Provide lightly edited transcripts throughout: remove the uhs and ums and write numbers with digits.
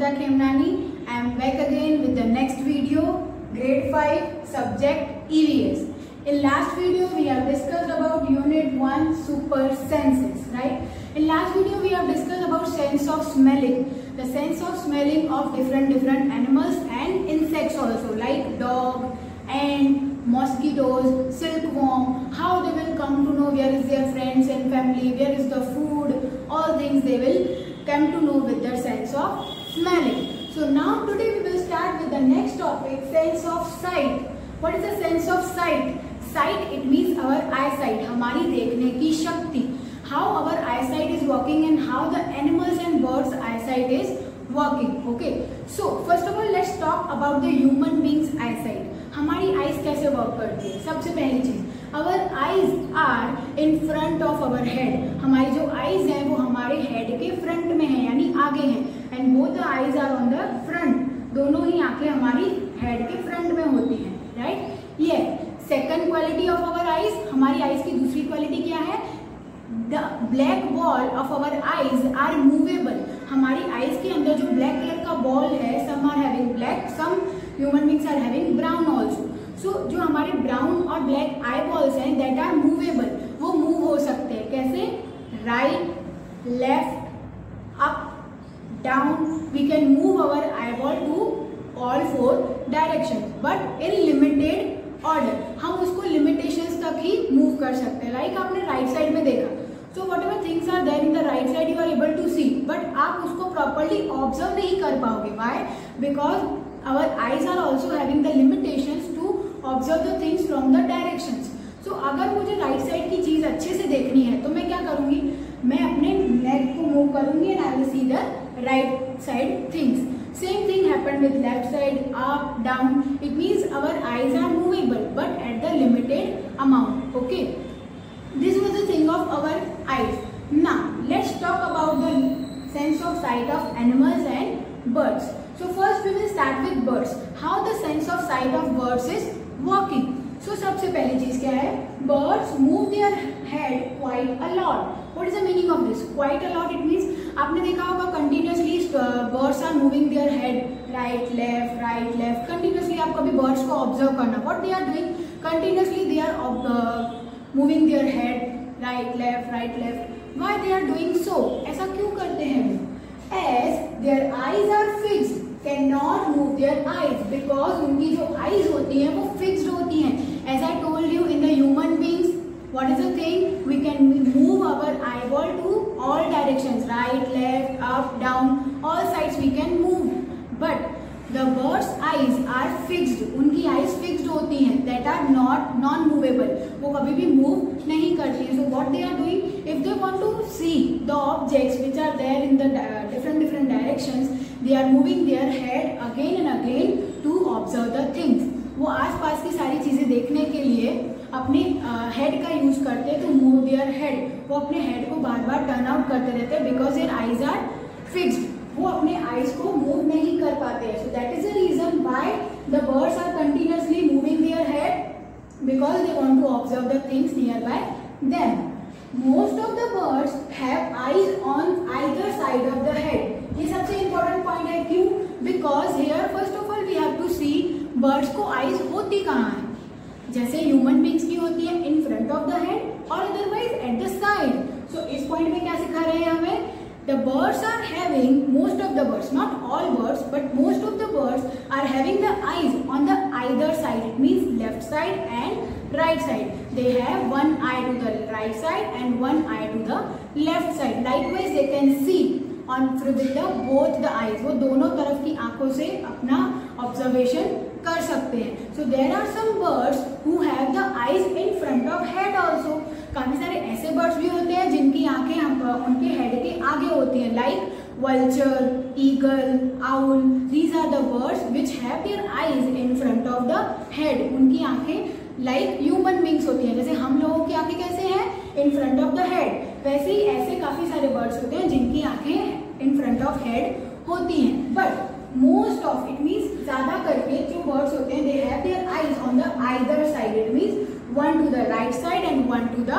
Mamita Khemnani. I am back again with the next video, grade 5 subject EVS. In last video we have discussed about unit 1 super senses, right? In last video we have discussed about sense of smelling, the sense of smelling of different animals and insects also, like dog, ant, mosquitoes, silkworm, how they will come to know where is their friends and family, where is the food, all things they will come to know with their sense of smelling. So now today we will start with the next topic, sense of sight. What is the sense of sight? Sight, it means our eyesight, हमारी देखने की शक्ति. How our eyesight is working and how the animals and birds eyesight is working. Okay. So first of all let's talk about the human beings eyesight. हमारी eyes कैसे work करती है? सबसे पहली चीज, our eyes are in front of our head. हमारी जो eyes हैं वो हमारे head के front में है, यानी आगे हैं. And both the eyes are on the front. दोनों ही आंखें हमारी head के front में होती हैं, right? ये second quality of our eyes. हमारी आईज की दूसरी क्वालिटी क्या है? The black ball of our eyes are movable. हमारी आईज के अंदर जो ब्लैक कलर का बॉल है, some are having black, some human beings are having brown also. So जो हमारे ब्राउन और ब्लैक आई बॉल्स हैं दैट आर मूवेबल, वो मूव हो सकते हैं. कैसे? Right, left, up, down. We can move our eyeball to all four direction but in limited order. हम उसको लिमिटेशंस तक ही मूव कर सकते हैं. लाइक आपने राइट साइड में देखा, so whatever things are there in the right side you are able to see, but आप उसको प्रॉपरली ऑब्जर्व नहीं कर पाओगे. Why? Because our eyes are also having the limitations to observe the things from the directions. So अगर मुझे right side की चीज अच्छे से देखनी है तो मैं क्या करूंगी? मैं अपने नेक को मूव करूंगी and I will see the right side things. Same thing happened with left side, up, down. It means our eyes are movable but at the limited amount. Okay. This was the thing of our eyes. Now let's talk about the sense of sight of animals and birds. So first we will start with birds. How the sense of sight of birds is working. So सबसे पहली चीज क्या है? Birds move their head quite a lot. What is the meaning of this? Quite a lot. It means आपने देखा होगा continuously birds are moving their head right left continuously. आप कभी birds को observe करना. What they are doing? Continuously they are moving their head right left. Why they are doing so? ऐसा क्यों करते हैं वो? As their eyes are fixed, cannot move their eyes because उनकी जो eyes होती हैं वो fixed होती हैं. As I told you in the human beings, what is the thing? We can move our eyeball to all directions, right, left, up, down, all sides we can move. But the bird's eyes are fixed. उनकी eyes fixed होती हैं. That are not non-movable. वो कभी भी move नहीं करती हैं. So what they are doing? If they want to see the objects which are there in the different directions, they are moving their head again and again to observe the things. वो आसपास की सारी चीजें देखने के लिए अपने head का यूज करते हैं. तो मूव देयर हेड, वो अपने हेड को बार बार टर्न आउट करते रहते हैं because their eyes are fixed. वो अपने आईज को मूव नहीं कर पाते हैं. So that is the reason why the birds are continuously moving their head because they want to observe the things near by them. Most of the birds have eyes on either side of the head. ये सबसे important point है. क्यों? Because here first of all we have to see birds को eyes होती कहाँ है. जैसे human beings की होती है in front of the head और otherwise at the side. So इस पॉइंट में क्या सिखा रहे हैं हमें? The birds are having, most of the birds, not all birds but most of the birds are having the eyes on the either side. It means left side and right side. They have one eye to the right side and one eye to the left side. Likewise they can see on with the both the eyes. वो दोनों तरफ की आंखों से अपना observation कर सकते हैं. So there are some birds who have the eyes in front of head also. काफी सारे ऐसे बर्ड्स भी होते हैं जिनकी आंखें उनके हेड के आगे होती हैं. Like vulture, eagle, owl. These are the birds which have their eyes in front of the head. उनकी आंखें लाइक ह्यूमन बींग्स होती हैं. जैसे हम लोगों की आंखें कैसे हैं? इन फ्रंट ऑफ द हेड. वैसे ही ऐसे काफी सारे बर्ड्स होते हैं जिनकी आंखें इन फ्रंट ऑफ हेड होती हैं. But most of, it means ज्यादा करके जो बर्ड्स होते हैं they have their eyes on the either side. It means one two the right side and one two the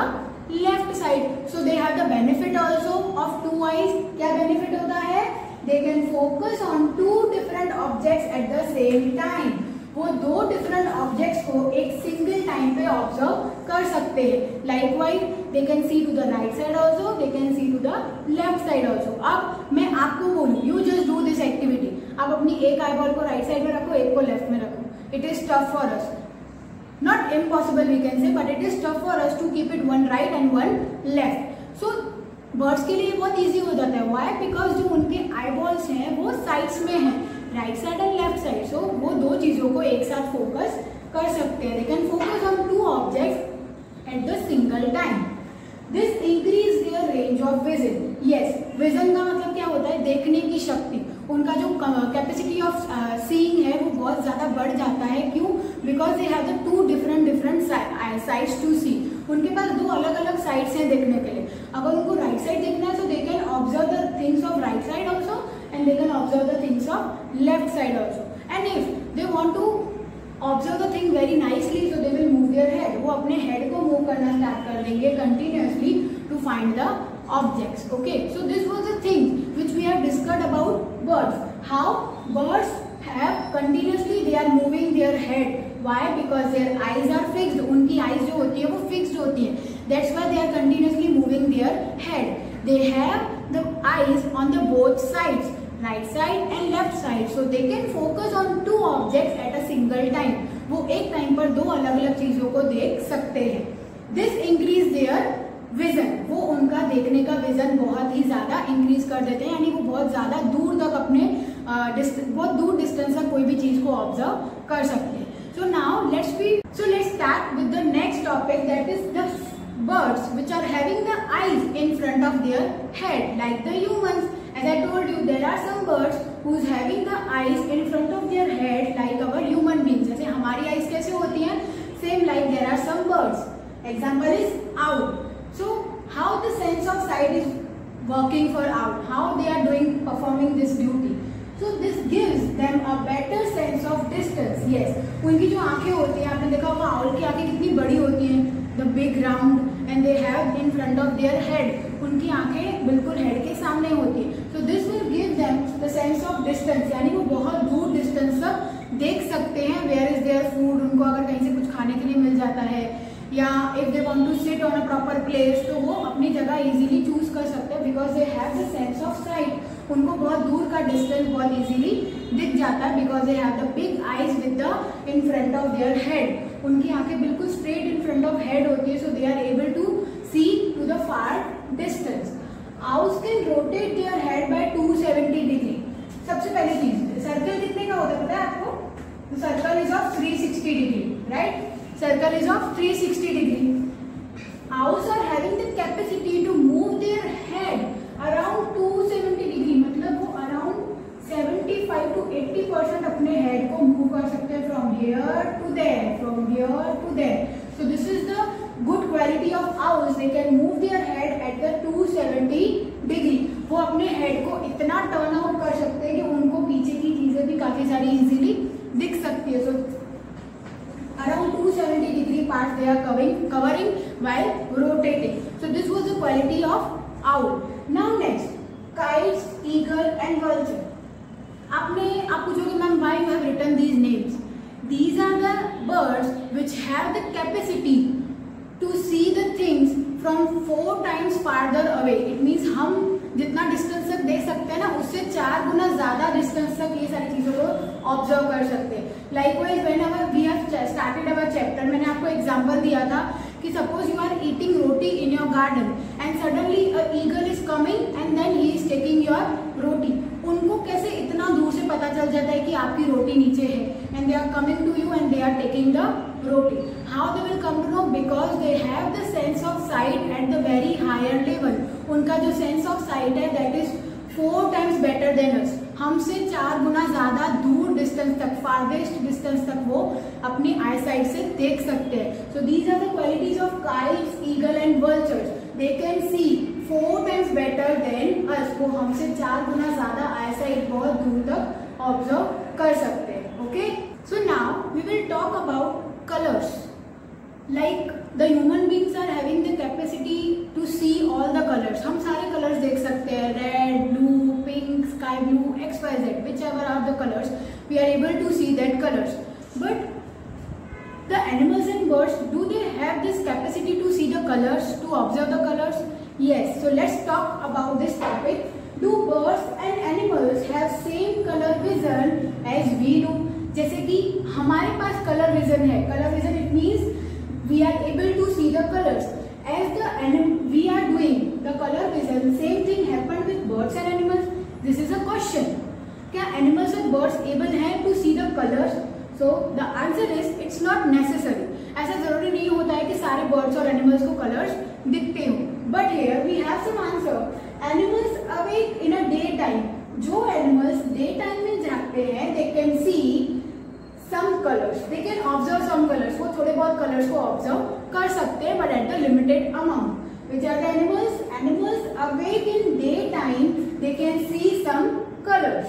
left side. So they have the benefit also of two eyes. क्या benefit होता है? they can focus on 2 different objects at the same time. वो 2 different objects को एक single time पे observe कर सकते हैं. Likewise they can see to the right side also, they can see to the left side also. अब मैं आपको बोलूँ you just do this activity. आप अपनी एक आई बॉल को राइट साइड में रखो, एक को लेफ्ट में रखो. It is tough for us, not impossible we can say, but it is tough for us to keep it one right and one left. So birds के लिए बहुत ईजी हो जाता है. वाई? बिकॉज जो उनके आई बॉल्स हैं वो साइड्स में हैं, right side and left side. So वो 2 चीजों को एक साथ फोकस कर सकते हैं. They can focus on 2 objects at the single time. This increase their range of vision. Yes, vision का मतलब क्या होता है? देखने की शक्ति. उनका जो कैपेसिटी ऑफ सीइंग है वो बहुत ज्यादा बढ़ जाता है. क्यों? Because they have the 2 different sides to see. उनके पास 2 अलग अलग साइड्स हैं देखने के लिए. अगर उनको राइट साइड देखना है तो they can observe the things of right side also and they can observe the things of left side also. And if they want to observe the thing very nicely, so they will move their head. वो अपने head को move करना start कर देंगे continuously to find the objects. Okay, so this was the thing which we have discussed about birds. How birds have continuously they are moving their head. Why? Because their eyes are fixed. उनकी eyes जो होती है वो fixed होती है. That's why they are continuously moving their head. They have the eyes on the both sides, right side and left side, so they can focus on 2 objects at a single time. वो एक time पर 2 अलग अलग चीजों को देख सकते हैं. This increase their vision. वो उनका देखने का विजन बहुत ही ज्यादा इंक्रीज कर देते हैं, यानी वो बहुत ज्यादा दूर तक अपने बहुत दूर डिस्टेंस तक कोई भी चीज को ऑब्जर्व कर सकते हैं. So now let's start with the next topic, that is the birds which are having the eyes in front of their head like the humans. As I told you, there are some birds who's having the eyes in front of their head like our human beings. जैसे हमारी eyes कैसे होती हैं? Same like there are some birds. Example is owl. So how the sense of sight is working for owl? How they are performing this duty? So this gives them a better sense of distance. Yes, उनकी जो आंखें होती हैं, आपने देखा होगा owl की आंखें कितनी बड़ी होती हैं, the big round, and they have in front of their head. उनकी आंखें बिल्कुल हेड के सामने होती है. So this will give them the sense of distance, यानी वो बहुत दूर डिस्टेंस तक देख सकते हैं. Where is their food? उनको अगर कहीं से कुछ खाने के लिए मिल जाता है, या if they want to sit on a proper place, तो वो अपनी जगह इजीली चूज कर सकते हैं because they have the sense of sight. उनको बहुत दूर का डिस्टेंस बहुत इजीली दिख जाता है because they have the big eyes with the in front of their head. उनकी आंखें बिल्कुल straight in front of head होती है, so they are able to see to the far distance. Owls can rotate their head by 270 degree. सबसे पहली चीज, circle कितने का होता है पता है आपको? तो circle is of 360 degree, right? Circle is of 360 degree. Owls are having the capacity to move their head around 270 degree. मतलब वो around 75 to 80% अपने हेड को मूव कर सकते हैं from here to there, from here to there. So this is the good quality of owls. They can move their head at the 270 degree. वो अपने head को इतना टर्न आउट कर सकते हैं कि उनको पीछे की चीजें भी काफी सारी इजीली दिख सकती है. So around 270 degree parts they are covering while rotating. So this was the quality of owl. Now next, kites, eagle and vulture. आप पूछोगे ma'am why you have written these names? These are the birds which have the capacity to see the things from 4 times farther away. It means हम जितना distance तक देख सकते हैं ना, उससे 4 गुना ज्यादा डिस्टेंस तक ये सारी चीजों को ऑब्जर्व कर सकते हैं. Likewise whenever we have started our chapter, मैंने आपको एग्जांपल दिया था कि suppose you are eating roti in your garden and suddenly a eagle is coming and then he is taking your roti. उनको कैसे इतना दूर से पता चल जाता है कि आपकी रोटी नीचे है and they are coming to you and they are taking the रोटी. How they will come to know? Because they have the sense of sight at the very higher level. उनका जो सेंस ऑफ साइट है that is 4 times better than us. हमसे 4 गुना ज्यादा दूर distance तक, फारवेस्ट distance तक वो अपनी आई साइट से देख सकते हैं. So these are the qualities of kites, eagle and vultures. They can see 4 times better than us. वो हमसे 4 गुना ज्यादा आई साइट बहुत दूर तक ऑब्जर्व कर सकते हैं. Okay, so now we will talk about colors. Like the human beings are having the capacity to see all the colors. हम सारे colors देख सकते हैं, red, blue, pink, sky sky blue, XYZ, whichever are the colors, we are able to see that colors. But the animals and birds, do they have this capacity to see the colors, to observe the colors? Yes. So let's talk about this topic. Do birds and animals have same color vision as we do? जैसे कि हमारे पास colour vision है. Colour vision it means we are able to see the colours. As we are doing the color vision, same thing happened with birds and animals. This is a question. क्या animals and birds able हैं to see the colors? So the answer is it's not necessary. ऐसा जरूरी नहीं होता है कि सारे birds और animals को colors दिखते हो. But here we have some answer. Animals awake in a daytime. जो animals daytime में जागते हैं, they can see some colors. They can observe some colors. वो थोड़े बहुत colors को observe कर सकते हैं, but at the limited amount. Which are the animals? Animals awake in daytime, they can see some colors.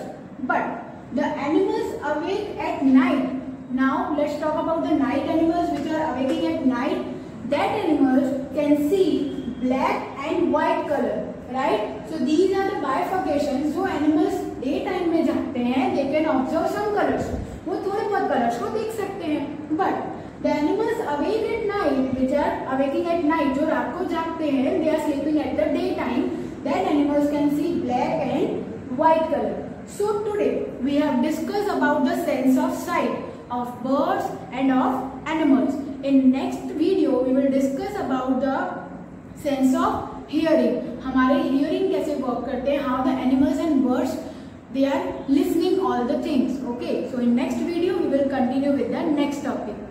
But the animals awake at night. Now let's talk about the night animals which are awaking at night. That animals can see black and white color, right? So these are the bifurcations. जो animals daytime में जागते हैं, they can observe some colors. वो थोड़े बहुत colors को देख सकते हैं. But the animals awake at night, which are awaking at night, जो रात को जागते हैं, they are sleeping at the daytime. Then animals can see black and white color. So today we have discussed about the sense of sight of birds and of animals. In next video we will discuss about the sense of hearing. हमारे hearing कैसे work करते हैं, how the animals and birds they are listening all the things. Okay, so in next video we will continue with the next topic.